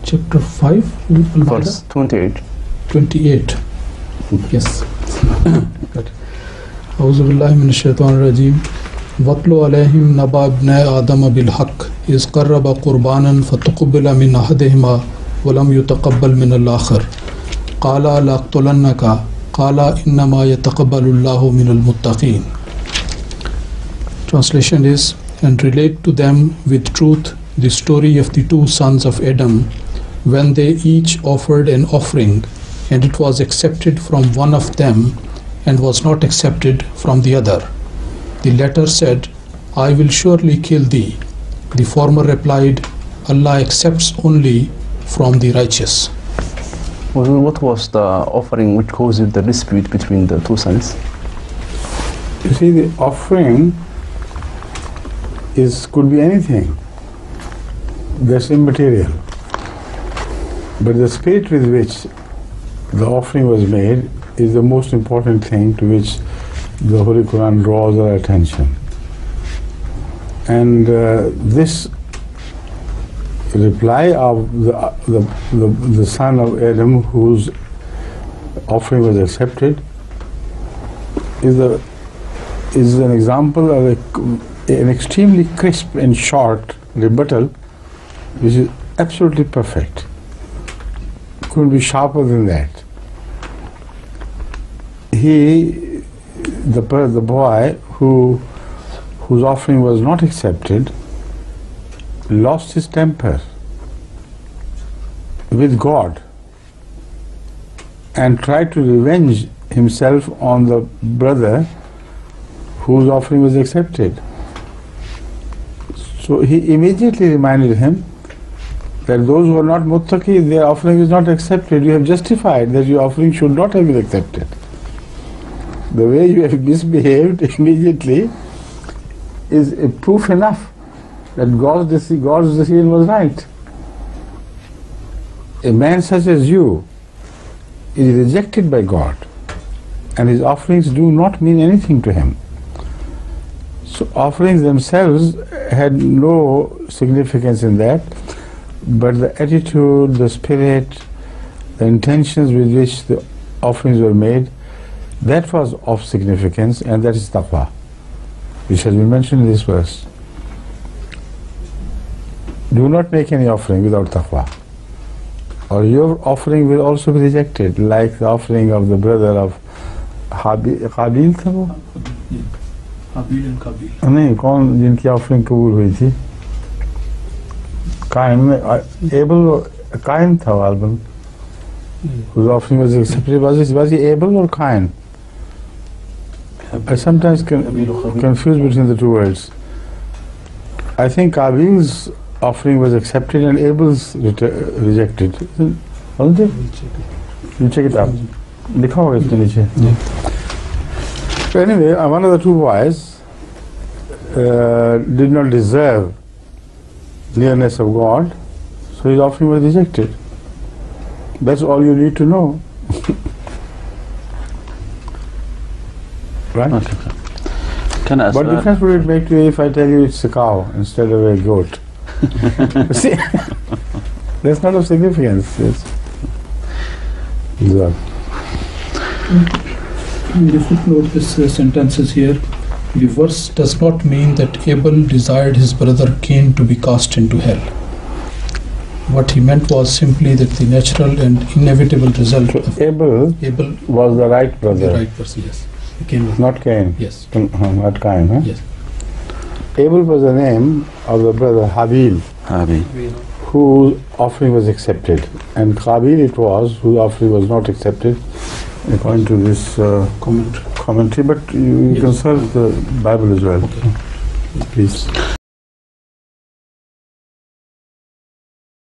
chapter 5, verse 28. 28. Yes. Good. أعوذ بالله من الشيطان الرجيم. وَاتْلُ عَلَيْهِمْ نَبَأَ ابْنَيْ آدَمَ بِالْحَقِّ إِذْ قَرَّبَا قُرْبَانًا فَتُقُبِّلَ مِنْ أَحَدِهِمَا وَلَمْ يُتَقَبَّلْ مِنَ الْآخَرِ قَالَ لَأَقْتُلَنَّكَ قَالَ إِنَّمَا يَتَقَبَّلُ اللَّهُ مِنَ الْمُتَّقِينَ. Translation is, and relate to them with truth the story of the two sons of Adam when they each offered an offering, and it was accepted from one of them and was not accepted from the other. The latter said, I will surely kill thee. The former replied, Allah accepts only from the righteous. What was the offering which caused the dispute between the two sons? You see, the offering could be anything. That's immaterial. But the spirit with which the offering was made is the most important thing to which the Holy Quran draws our attention. And this reply of the son of Adam, whose offering was accepted, is an example of an extremely crisp and short rebuttal, which is absolutely perfect. Couldn't be sharper than that. The boy whose offering was not accepted lost his temper with God and tried to revenge himself on the brother whose offering was accepted. So he immediately reminded him that those who are not muttaqi, their offering is not accepted. You have justified that your offering should not have been accepted. The way you have misbehaved immediately is a proof enough that God's decision was right. A man such as you is rejected by God, and his offerings do not mean anything to him. So offerings themselves had no significance in that, but the attitude, the spirit, the intentions with which the offerings were made, that was of significance, and that is taqwa, which has been mentioned in this verse. Do not make any offering without taqwa, or your offering will also be rejected, like the offering of the brother of Kabeel tha wo? Habeel and Kabeel. नहीं, कौन जिनकी offering कबूल हुई थी? Cain था album, whose offering was accepted. Was he Abel or Cain? I sometimes confuse between the two words. I think Kabeel's offering was accepted and Abel's rejected. Wasn't it? You check it out. लिखा होगा इसके नीचे. So anyway, one of the two boys did not deserve nearness of God, so his offering was rejected. That's all you need to know. Right? Okay. Can I ask what difference would it make to you if I tell you it's a cow instead of a goat? See, that's not of significance. Yes. Yeah. In the footnote, this sentence is here. The verse does not mean that Abel desired his brother Cain to be cast into hell. What he meant was simply that the natural and inevitable result of Abel was the right brother. The right person, yes. Cain was not Cain. Yes. Not Cain, huh? Yes. Abel was the name of the brother Habeel, whose offering was accepted, and Kabeel it was whose offering was not accepted, according to this commentary. But you consult the Bible as well. Okay. Please.